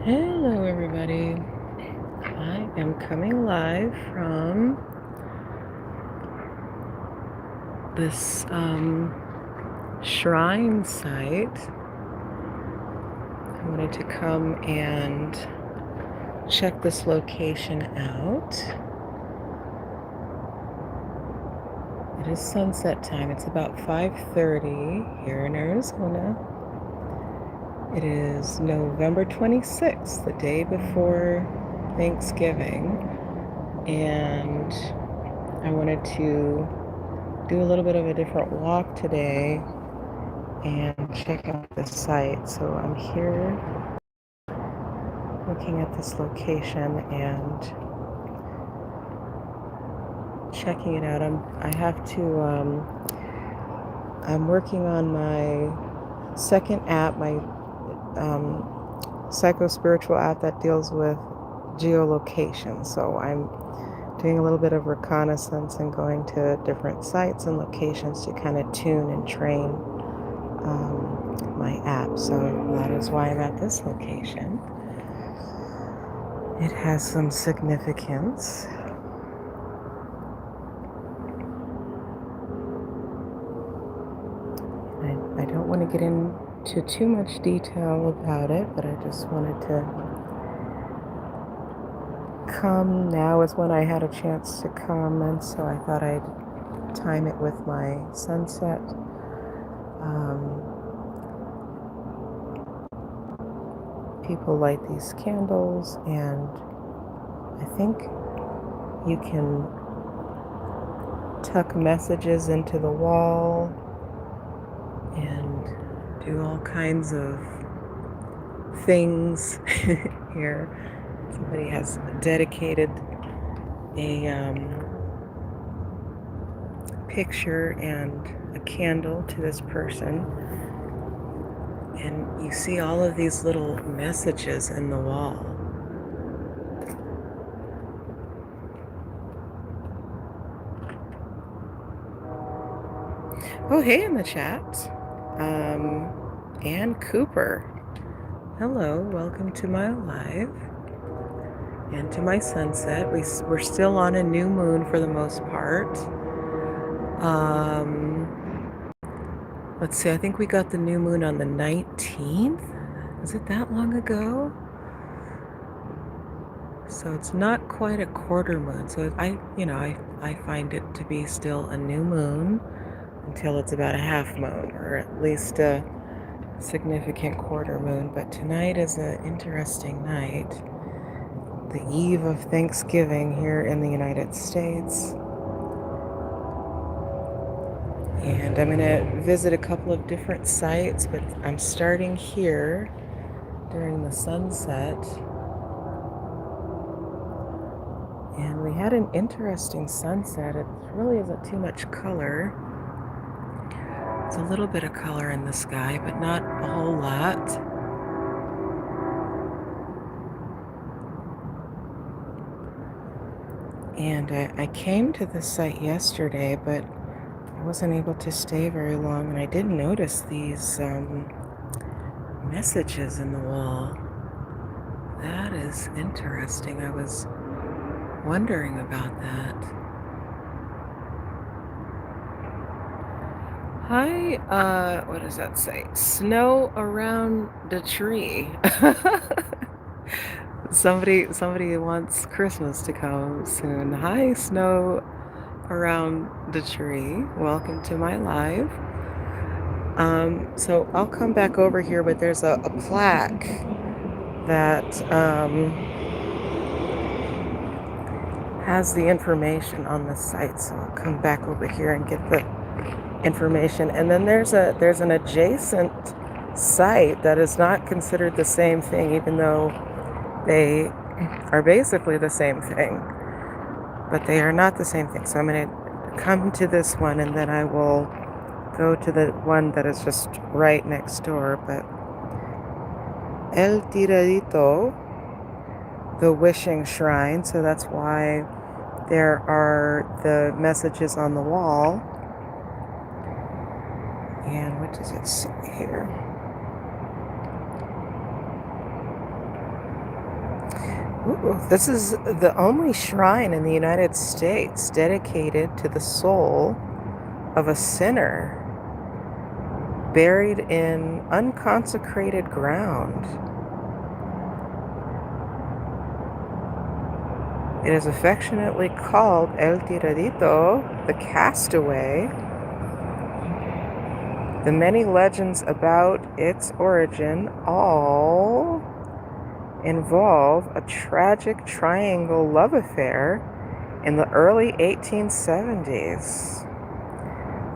Hello, everybody. I am coming live from this shrine site. I wanted to come and check this location out. It is sunset time. It's about 5:30 here in Arizona. It is November 26th, the day before Thanksgiving, and I wanted to do a little bit of a different walk today and check out the site. So I'm here looking at this location and checking it out. I'm working on my second app, my psycho-spiritual app that deals with geolocation. So I'm doing a little bit of reconnaissance and going to different sites and locations to kind of tune and train my app. So that is why I'm at this location. It has some significance. I don't want to get into too much detail about it, but I just wanted to come. Now is when I had a chance to come, and so I thought I'd time it with my sunset. People light these candles, and I think you can tuck messages into the wall and do all kinds of things here. Somebody has dedicated a picture and a candle to this person, and you see all of these little messages in the wall. Oh, hey in the chat. Ann Cooper. Hello, welcome to my live and to my sunset. We're still on a new moon for the most part. Let's see, I think we got the new moon on the 19th. Was it that long ago? So it's not quite a quarter moon. So I find it to be still a new moon until it's about a half moon, or at least a significant quarter moon. But tonight is an interesting night, the eve of Thanksgiving here in the United States. And I'm going to visit a couple of different sites, but I'm starting here during the sunset. And we had an interesting sunset. It really isn't too much color. It's a little bit of color in the sky, but not a whole lot. And I came to the site yesterday, but I wasn't able to stay very long. And I did notice these messages in the wall. That is interesting. I was wondering about that. Hi, what does that say? Snow around the tree. Somebody wants Christmas to come soon. Hi, snow around the tree. Welcome to my live. So I'll come back over here, but there's a plaque that has the information on the site. So I'll come back over here and get the information. And then there's an adjacent site that is not considered the same thing, even though they are basically the same thing, but they are not the same thing. So I'm going to come to this one, and then I will go to the one that is just right next door. But El Tiradito, the wishing shrine. So that's why there are the messages on the wall. And what does it say here? Ooh, this is the only shrine in the United States dedicated to the soul of a sinner buried in unconsecrated ground. It is affectionately called El Tiradito, the castaway. The many legends about its origin all involve a tragic triangle love affair in the early 1870s.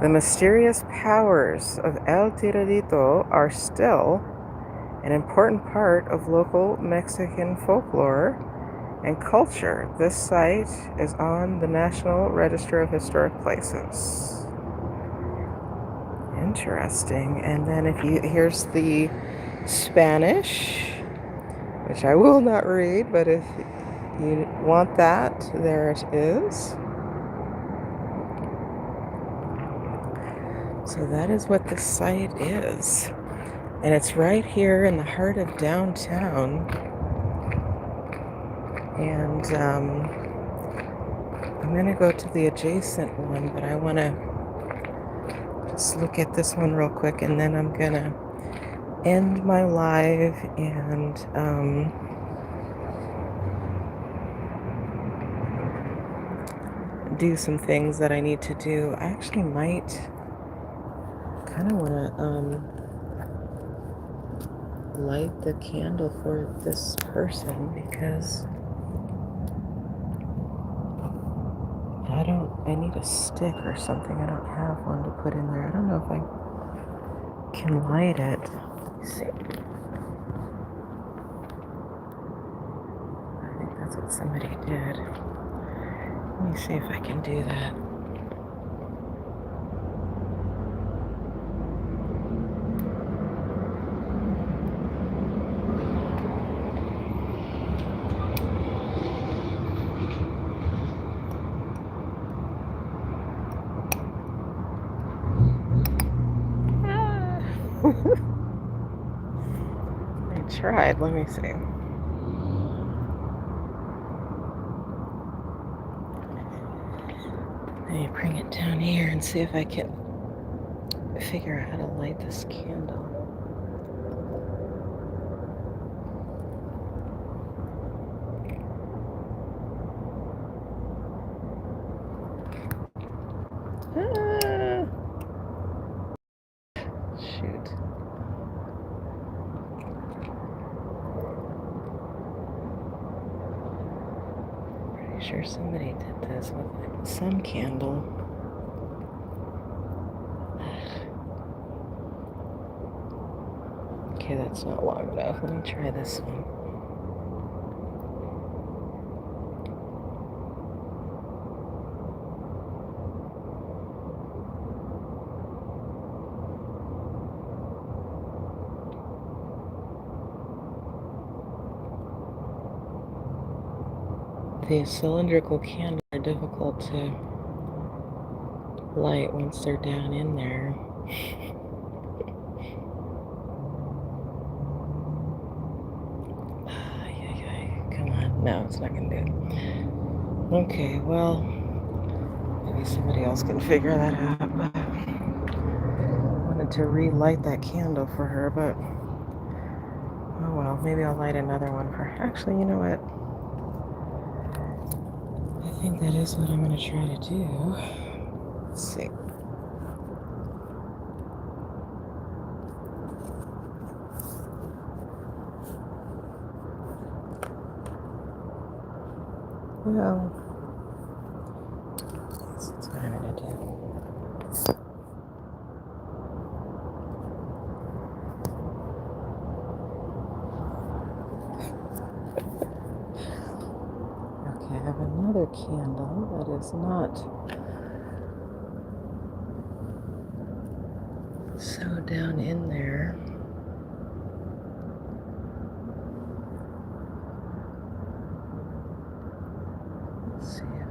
The mysterious powers of El Tiradito are still an important part of local Mexican folklore and culture. This site is on the National Register of Historic Places. Interesting. And then here's the Spanish, which I will not read, but if you want that, there it is. So that is what the site is. And it's right here in the heart of downtown. And I'm going to go to the adjacent one, but I want to just look at this one real quick, and then I'm going to end my live and do some things that I need to do. I actually might kind of want to light the candle for this person, because I need a stick or something. I don't have one to put in there. I don't know if I can light it. Let's see. I think that's what somebody did. Let me see if I can do that. I tried. Let me see. Let me bring it down here and see if I can figure out how to light this candle. Shoot. Pretty sure somebody did this with some candle. Okay, that's not long enough. Let me try this one. The cylindrical candles are difficult to light once they're down in there. Come on. No, it's not going to do it. Okay, well, maybe somebody else can figure that out. But I wanted to relight that candle for her, but oh well, maybe I'll light another one for her. Actually, you know what? I think that is what I'm going to try to do. Let's see. Well, that's what I'm going to do. Okay, I have another candle that is not so down in there. Let's see if I can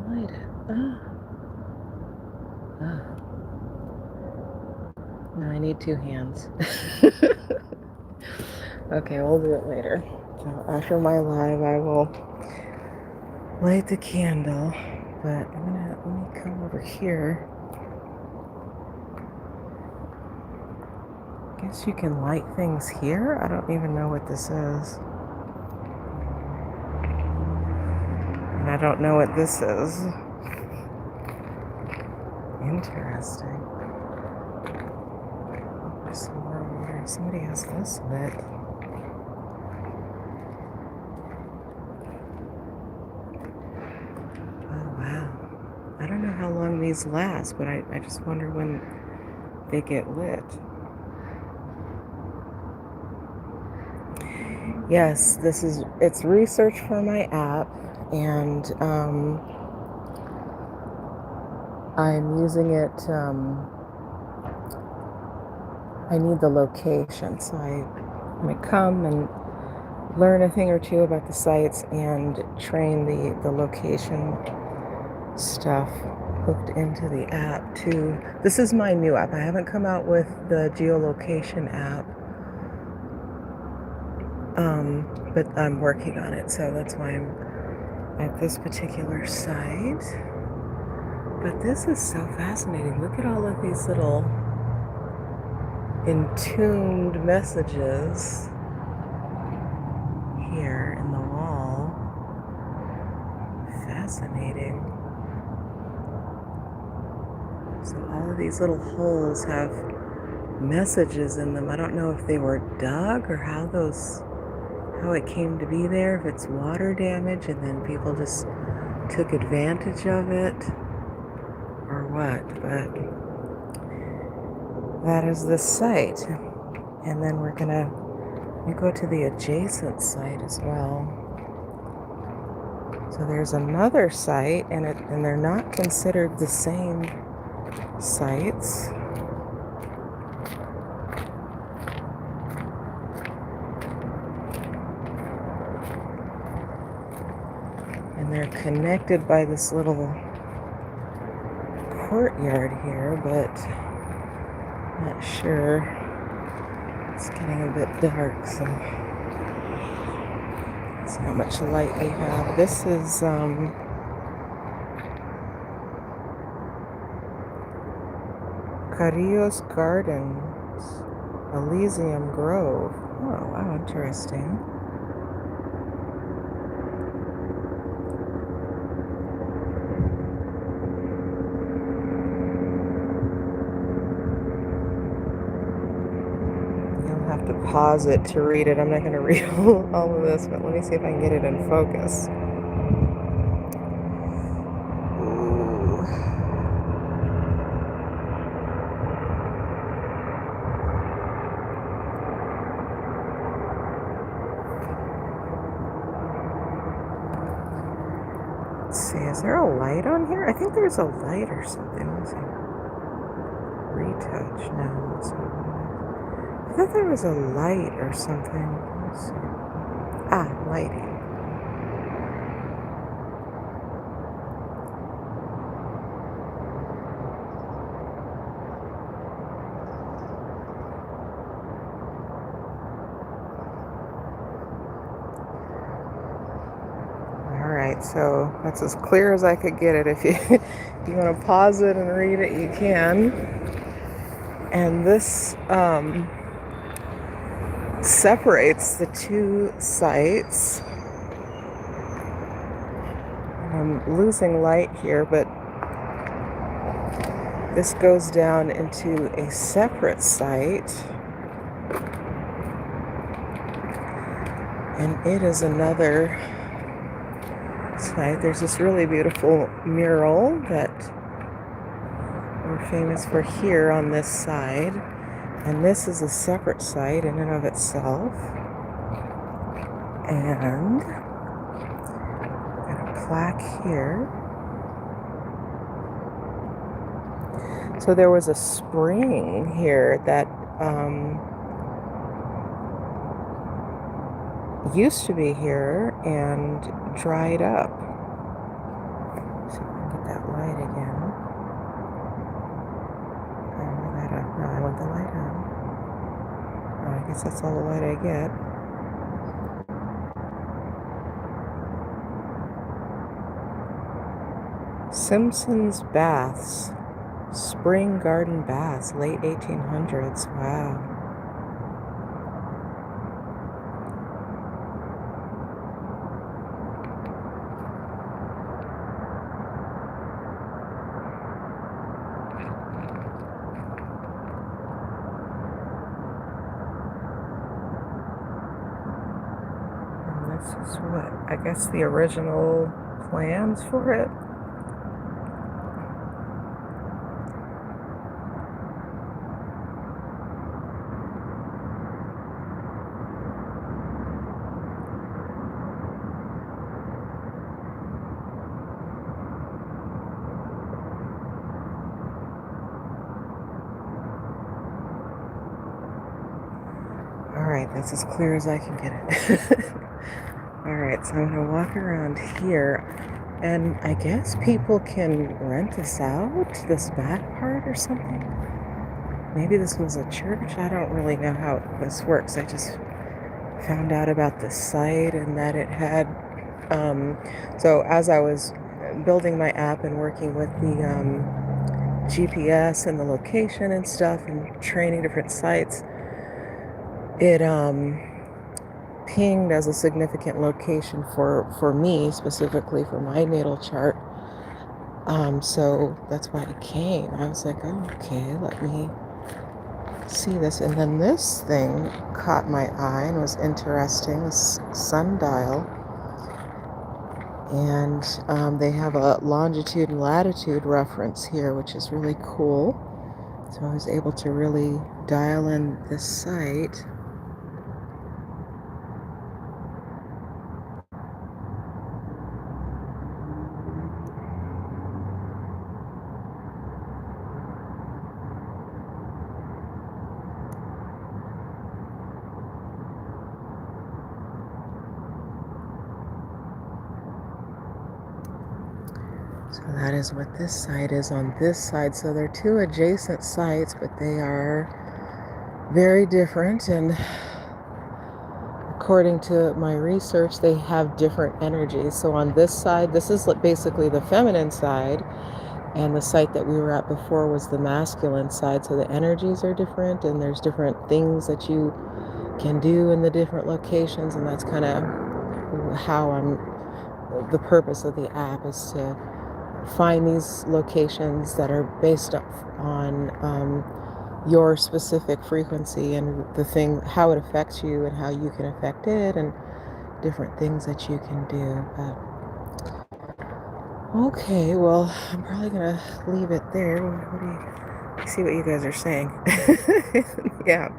light it. No, I need two hands. Okay, we'll do it later. So after my live, I will light the candle, but let me come over here. I guess you can light things here. I don't even know what this is. And I don't know what this is. Interesting. There's some more over there. Somebody has this lit. Oh, wow. I don't know how long these last, but I just wonder when they get lit. Yes, it's research for my app, and I'm using it, I need the location, so I'm going to come and learn a thing or two about the sites and train the location stuff hooked into the app too. This is my new app. I haven't come out with the geolocation app, but I'm working on it, so that's why I'm at this particular site. But this is so fascinating. Look at all of these little entombed messages here in the wall. Fascinating. So all of these little holes have messages in them. I don't know if they were dug or how it came to be there, if it's water damage and then people just took advantage of it or what, but that is the site. And then we go to the adjacent site as well. So there's another site, and they're not considered the same sites. And they're connected by this little courtyard here, but I'm not sure. It's getting a bit dark, so let's see how much light we have. This is Carrillo's Gardens, Elysium Grove. Oh, wow, interesting. You'll have to pause it to read it. I'm not going to read all of this, but let me see if I can get it in focus. Let's see, is there a light on here? I think there's a light or something. Let's see. Retouch. No, it's not. I thought there was a light or something. Let's see. Ah, lighting. Alright, so that's as clear as I could get it. If you want to pause it and read it, you can. And this separates the two sites. I'm losing light here, but this goes down into a separate site. And it is another site. There's this really beautiful mural that we're famous for here on this side. And this is a separate site in and of itself. And got a plaque here. So there was a spring here that used to be here and dried up. See if I can get that light again. Light up. No, I want the light on. Oh, I guess that's all the light I get. Simpson's Baths, Spring Garden Baths, late 1800s. Wow. And this is what, I guess, the original plans for it. Alright, that's as clear as I can get it. Alright, so I'm going to walk around here, and I guess people can rent this out, this back part or something. Maybe this was a church. I don't really know how this works. I just found out about the site and that it had, so as I was building my app and working with the GPS and the location and stuff and training different sites, it pinged as a significant location for me, specifically for my natal chart. So that's why it came. I was like, oh, okay, let me see this. And then this thing caught my eye and was interesting, this sundial. And they have a longitude and latitude reference here, which is really cool. So I was able to really dial in this site. So that is what this site is on this side. So they're two adjacent sites, but they are very different. And according to my research, they have different energies. So on this side, this is basically the feminine side, and the site that we were at before was the masculine side. So the energies are different, and there's different things that you can do in the different locations. And that's kind of how the purpose of the app is to find these locations that are based on your specific frequency and the thing, how it affects you and how you can affect it, and different things that you can do. But okay, well, I'm probably gonna leave it there. What do you see what you guys are saying? Yeah.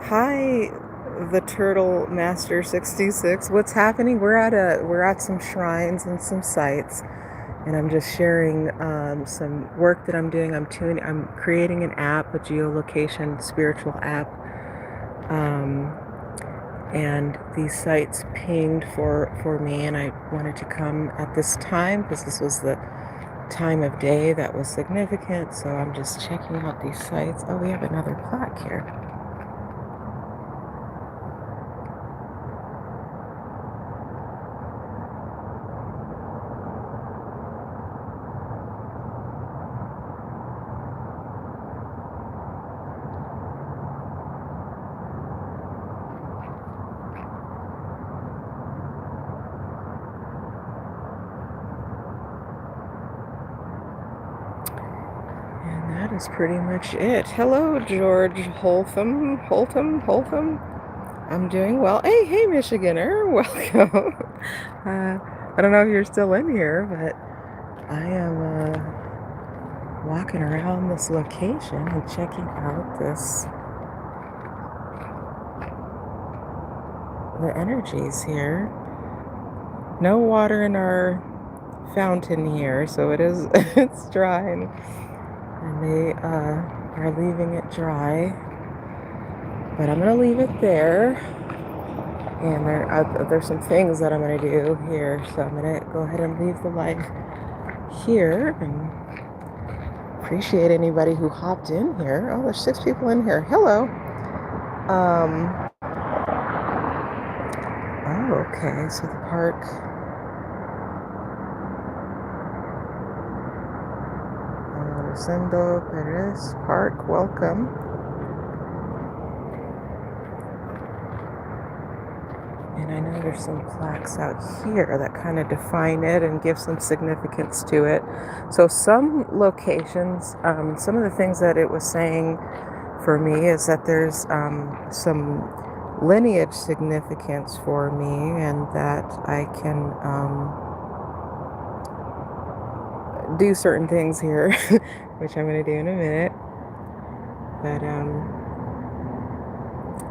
Hi, the Turtle Master 66. What's happening? We're at some shrines and some sites, and I'm just sharing some work that I'm doing. I'm creating an app, a geolocation spiritual app, and these sites pinged for me, and I wanted to come at this time because this was the time of day that was significant. So I'm just checking out these sites. Oh, we have another plaque here. That is pretty much it. Hello, George Holtham. I'm doing well. Hey, Michiganer. Welcome. I don't know if you're still in here, but I am walking around this location and checking out the energies here. No water in our fountain here, so it's dry, and they are leaving it dry. But I'm gonna leave it there, and there's some things that I'm gonna do here, so I'm gonna go ahead and leave the live here, and appreciate anybody who hopped in here. Oh, there's 6 people in here. Hello. Oh, okay, so the park. Rosendo Perez Park, welcome. And I know there's some plaques out here that kind of define it and give some significance to it. So some locations, some of the things that it was saying for me is that there's some lineage significance for me, and that I can do certain things here, which I'm going to do in a minute. But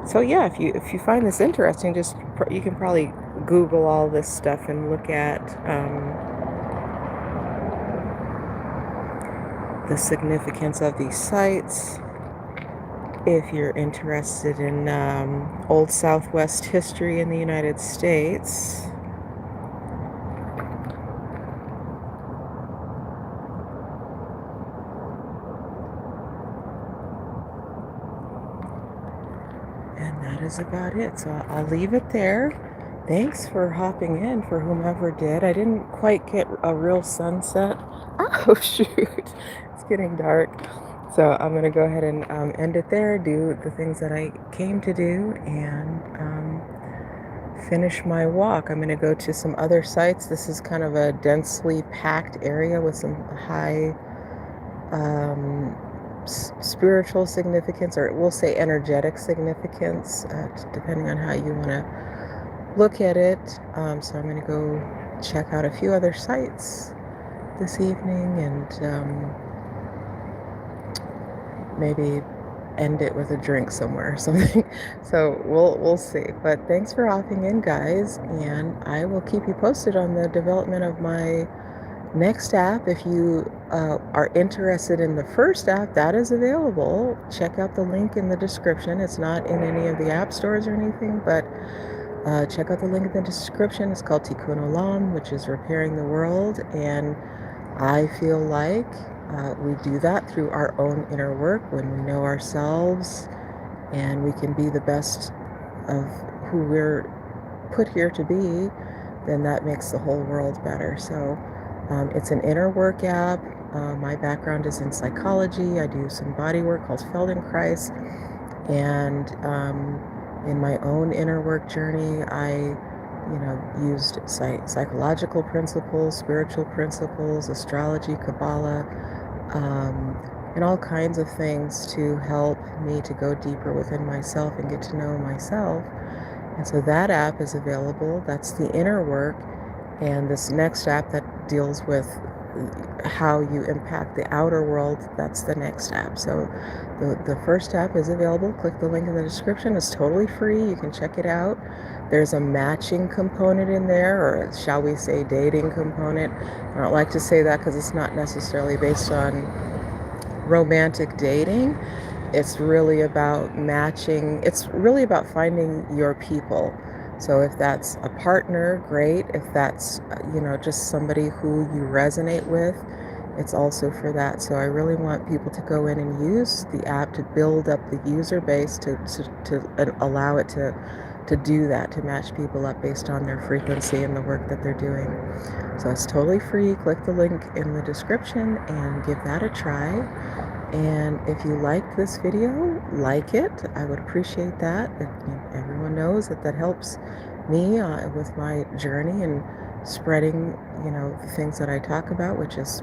so yeah, if you find this interesting, just you can probably Google all this stuff and look at the significance of these sites. If you're interested in Old Southwest history in the United States. And that is about it. So I'll leave it there. Thanks for hopping in, for whomever did. I didn't quite get a real sunset. Oh, shoot. It's getting dark. So I'm going to go ahead and end it there, do the things that I came to do, and finish my walk. I'm going to go to some other sites. This is kind of a densely packed area with some high spiritual significance, or we'll say energetic significance, depending on how you want to look at it. So I'm going to go check out a few other sites this evening, and maybe end it with a drink somewhere or something. So we'll see. But thanks for hopping in, guys, and I will keep you posted on the development of my next app. If you are interested in the first app, that is available. Check out the link in the description. It's not in any of the app stores or anything, but check out the link in the description. It's called Tikkun Olam, which is repairing the world, and I feel like we do that through our own inner work. When we know ourselves and we can be the best of who we're put here to be, then that makes the whole world better. So it's an inner work app. My background is in psychology. I do some body work called Feldenkrais, and in my own inner work journey, I used psychological principles, spiritual principles, astrology, Kabbalah, and all kinds of things to help me to go deeper within myself and get to know myself. And so that app is available. That's the inner work. And this next app that deals with how you impact the outer world, that's the next app. So the first app is available. Click the link in the description. It's totally free. You can check it out. There's a matching component in there, or shall we say dating component. I don't like to say that because it's not necessarily based on romantic dating. It's really about matching. It's really about finding your people. So if that's a partner, great. If that's, just somebody who you resonate with, it's also for that. So I really want people to go in and use the app to build up the user base to allow it to do that, to match people up based on their frequency and the work that they're doing. So it's totally free. Click the link in the description and give that a try. And if you like this video, like it. I would appreciate that. Everyone knows that helps me with my journey and spreading, the things that I talk about, which is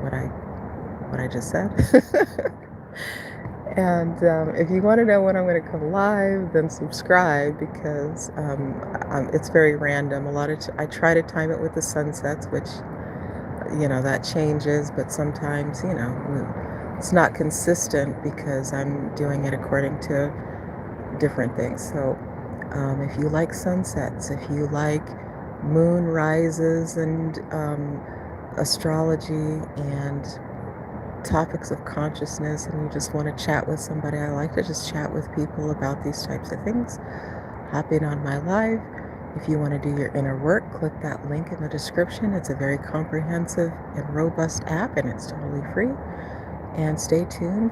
what I just said. And if you want to know when I'm going to come live, then subscribe, because it's very random. I try to time it with the sunsets, which that changes, but sometimes it's not consistent because I'm doing it according to different things. So if you like sunsets, if you like moon rises and astrology and topics of consciousness, and you just want to chat with somebody, I like to just chat with people about these types of things, hop in on my live. If you want to do your inner work, click that link in the description. It's a very comprehensive and robust app, and it's totally free. And stay tuned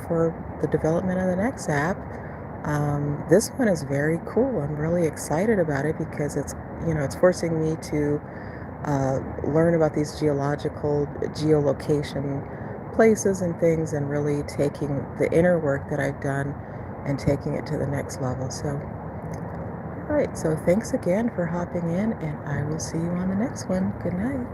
for the development of the next app. This one is very cool. I'm really excited about it because it's forcing me to learn about these geolocation places and things, and really taking the inner work that I've done and taking it to the next level. So, all right, so thanks again for hopping in, and I will see you on the next one. Good night.